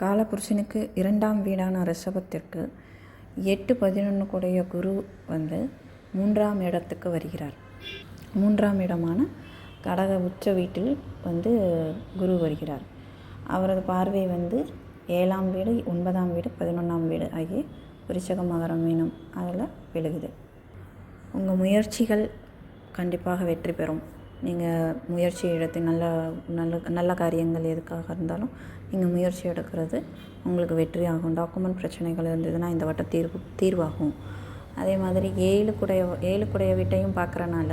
காலபுருஷனுக்கு 2ஆம் வீடான ரிஷபத்திற்கு 8-11 கூடைய குரு வந்து 3ஆம் இடத்துக்கு வருகிறார். 3ஆம் இடமான கடக உச்ச வீட்டில் வந்து குரு வருகிறார். அவரது பார்வை வந்து 7ஆம் வீடு, 9ஆம் வீடு, 11ஆம் வீடு ஆகிய விருச்சிக, மகரம், மீனம் அதில் விழுகுது. உங்கள் முயற்சிகள் கண்டிப்பாக வெற்றி பெறும். நீங்கள் முயற்சி எடுத்து நல்ல காரியங்கள் எதுக்காக இருந்தாலும் நீங்கள் முயற்சி எடுக்கிறது உங்களுக்கு வெற்றி ஆகும். டாக்குமெண்ட் பிரச்சனைகள் இருந்ததுன்னா இந்த வட்டம் தீர்வாகும். அதே மாதிரி 7 கூடைய வீட்டையும் பார்க்குறனால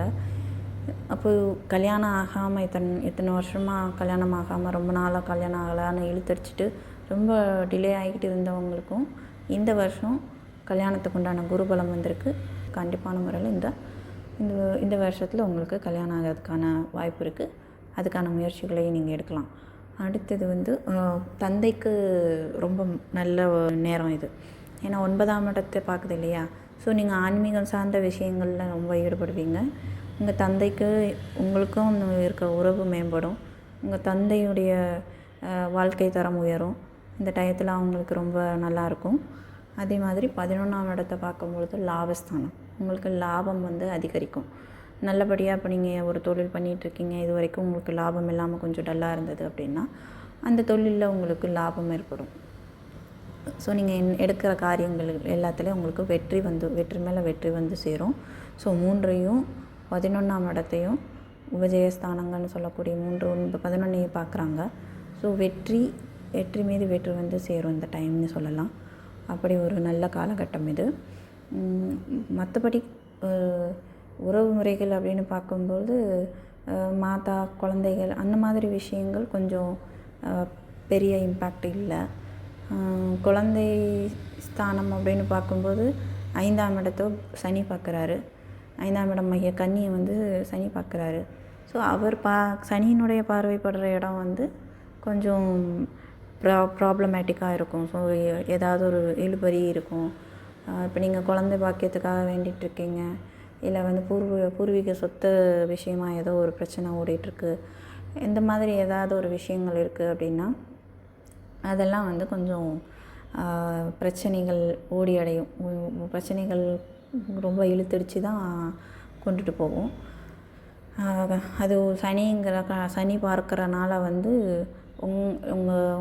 அப்போது கல்யாணம் ஆகாமல் இத்தனை வருஷமாக கல்யாணம் ஆகாமல் ரொம்ப நாளாக கல்யாணம் ஆகலான்னு இழுத்தடிச்சிட்டு ரொம்ப டிலே ஆகிக்கிட்டு இருந்தவங்களுக்கும் இந்த வருஷம் கல்யாணத்துக்கு உண்டான குருபலம் வந்திருக்கு. கண்டிப்பான முறையில் இந்த வருஷத்தில் உங்களுக்கு கல்யாணம் ஆகிறதுக்கான வாய்ப்பு இருக்குது. அதுக்கான முயற்சிகளையும் நீங்கள் எடுக்கலாம். அடுத்தது வந்து தந்தைக்கு ரொம்ப நல்ல நேரம் இது. ஏன்னா 9ஆம் இடத்தை பார்க்குது இல்லையா. ஸோ நீங்கள் ஆன்மீகம் சார்ந்த விஷயங்களில் ரொம்ப ஈடுபடுவீங்க. உங்கள் தந்தைக்கு உங்களுக்கும் இருக்க உறவு மேம்படும். உங்கள் தந்தையுடைய வாழ்க்கை தரம் உயரும். இந்த டயத்தில் அவங்களுக்கு ரொம்ப நல்லாயிருக்கும். அதே மாதிரி 11ஆம் இடத்தை பார்க்கும்பொழுது லாபஸ்தானம், உங்களுக்கு லாபம் வந்து அதிகரிக்கும். நல்லபடியாக இப்போ நீங்கள் ஒரு தொழில் பண்ணிகிட்ருக்கீங்க, இது வரைக்கும் உங்களுக்கு லாபம் இல்லாமல் கொஞ்சம் டல்லாக இருந்தது அப்படின்னா அந்த தொழிலில் உங்களுக்கு லாபம் ஏற்படும். ஸோ நீங்கள் எடுக்கிற காரியங்கள் எல்லாத்துலேயும் உங்களுக்கு வெற்றி மேலே வெற்றி வந்து சேரும். ஸோ 3ஐயும் 11ஆம் இடத்தையும் உபஜயஸ்தானங்கள்னு சொல்லக்கூடிய 3, 9, 11ஐயும் பார்க்குறாங்க. ஸோ வெற்றி மீது வெற்றி வந்து சேரும் இந்த டைம்னு சொல்லலாம். அப்படி ஒரு நல்ல காலகட்டம் இது. மற்றபடி உறவு முறைகள் அப்படின்னு பார்க்கும்போது மாதா, குழந்தைகள் அந்த மாதிரி விஷயங்கள் கொஞ்சம் பெரிய இம்பேக்ட் இல்லை. குழந்தை ஸ்தானம் அப்படின்னு பார்க்கும்போது 5ஆம் இடத்தை சனி பார்க்குறாரு. 5ஆம் இடம் மைய கன்னியை வந்து சனி பார்க்குறாரு. ஸோ சனியினுடைய பார்வைப்படுற இடம் வந்து கொஞ்சம் ப்ராப்ளமேட்டிக்காக இருக்கும். ஸோ ஏதாவது ஒரு இழுபறி இருக்கும். இப்போ நீங்கள் குழந்தை பாக்கியத்துக்காக வேண்டிகிட்ருக்கீங்க, இல்லை வந்து பூர்வீக சொத்து விஷயமாக ஏதோ ஒரு பிரச்சனை ஓடிட்டுருக்கு, இந்த மாதிரி ஏதாவது ஒரு விஷயங்கள் இருக்குது அப்படின்னா அதெல்லாம் வந்து கொஞ்சம் பிரச்சனைகள் ஓடி அடையும். பிரச்சனைகள் ரொம்ப இழுத்தடிச்சு தான் கொண்டுட்டு போகும். அது சனி பார்க்குறனால வந்து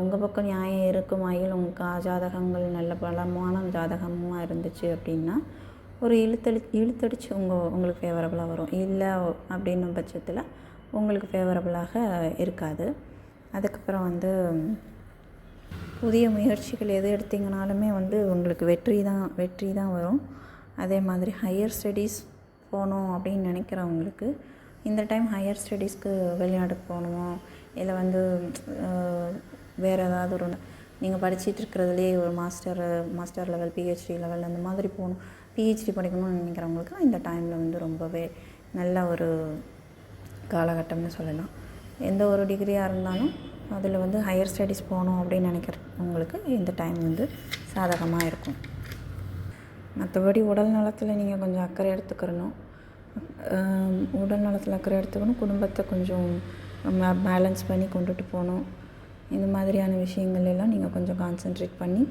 உங்கள் பக்கம் நியாயம் இருக்குமாயில் உங்கள் ஜாதகங்கள் நல்ல பலமான ஜாதகமாக இருந்துச்சு அப்படின்னா ஒரு இழுத்தடிச்சு உங்களுக்கு ஃபேவரபுளாக வரும். இல்லை அப்படின்னும் பட்சத்தில் உங்களுக்கு ஃபேவரபுளாக இருக்காது. அதுக்கப்புறம் வந்து புதிய முயற்சிகள் எது எடுத்திங்கனாலுமே வந்து உங்களுக்கு வெற்றி தான் வரும். அதே மாதிரி ஹையர் ஸ்டடீஸ் போகணும் அப்படின்னு நினைக்கிறவங்களுக்கு இந்த டைம் ஹையர் ஸ்டடீஸ்க்கு வெளிநாட்டுக்கு போகணுமோ, இல்லை வந்து வேறு ஏதாவது ஒரு நீங்கள் படிச்சுட்டு இருக்கிறதுலே ஒரு மாஸ்டர் லெவல், பிஹெச்டி லெவல் அந்த மாதிரி போகணும், பிஹெச்டி படிக்கணும்னு நினைக்கிறவங்களுக்கு இந்த டைமில் வந்து ரொம்பவே நல்ல ஒரு காலகட்டம்னு சொல்லலாம். எந்த ஒரு டிகிரியாக இருந்தாலும் அதில் வந்து ஹையர் ஸ்டடீஸ் போகணும் அப்படின்னு நினைக்கிறவங்களுக்கு இந்த டைம் வந்து சாதகமாக இருக்கும். மற்றபடி உடல் நலத்தில் நீங்கள் கொஞ்சம் அக்கறை எடுத்துக்கிறணும். உடல் நலத்தில் அக்கறை எடுத்துக்கணும். குடும்பத்தை கொஞ்சம் பேலன்ஸ் பண்ணி கொண்டுட்டு போகணும். இந்த மாதிரியான விஷயங்கள் எல்லாம் நீங்கள் கொஞ்சம் கான்சென்ட்ரேட் பண்ணி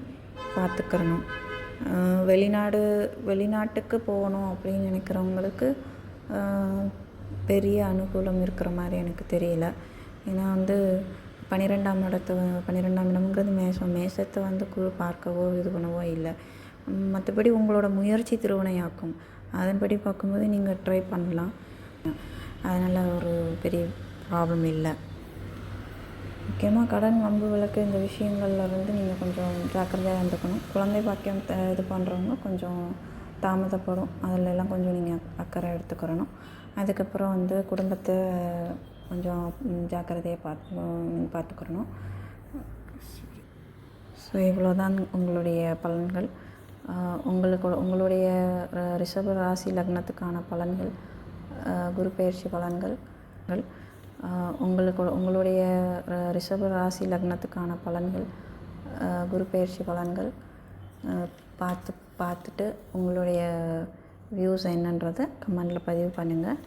பார்த்துக்கிறணும். வெளிநாட்டுக்கு போகணும் அப்படின்னு நினைக்கிறவங்களுக்கு பெரிய அனுகூலம் இருக்கிற மாதிரி எனக்கு தெரியல. ஏன்னா வந்து 12ஆம் இடம்ங்கிறது மேசத்தை வந்து குரு பார்க்கவோ இது பண்ணவோ இல்லை. மற்றபடி உங்களோட முயற்சி திருவினையாக்கும். அதன்படி பார்க்கும்போது நீங்கள் ட்ரை பண்ணலாம். அதனால் ஒரு பெரிய ப்ராப்ளம் இல்லை. முக்கியமாக கடன், வம்பு வழக்கு இந்த விஷயங்களில் வந்து நீங்கள் கொஞ்சம் ஜாக்கிரதையாக இருந்துக்கணும். குழந்தை பாக்கியம் இது பண்ணுறவங்க கொஞ்சம் தாமதப்படும். அதிலெல்லாம் கொஞ்சம் நீங்கள் அக்கறை எடுத்துக்கிறணும். அதுக்கப்புறம் வந்து குடும்பத்தை கொஞ்சம் ஜாக்கிரதையாக பார்த்துக்கிறணும். ஸோ இவ்வளோதான் உங்களுடைய பலன்கள். உங்களுடைய ரிஷப ராசி லக்னத்துக்கான பலன்கள், குரு பெயர்ச்சி பலன்கள். உங்களுடைய ரிஷப ராசி லக்னத்துக்கான பலன்கள், குரு பெயர்ச்சி பலன்கள் பார்த்துட்டு உங்களுடைய வியூஸ் என்னன்றதை கமெண்டில் பதிவு பண்ணுங்கள்.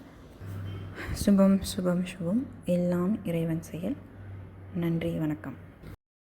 சுபம் சுபம் சுபம். எல்லாம் இறைவன் செயல். நன்றி, வணக்கம்.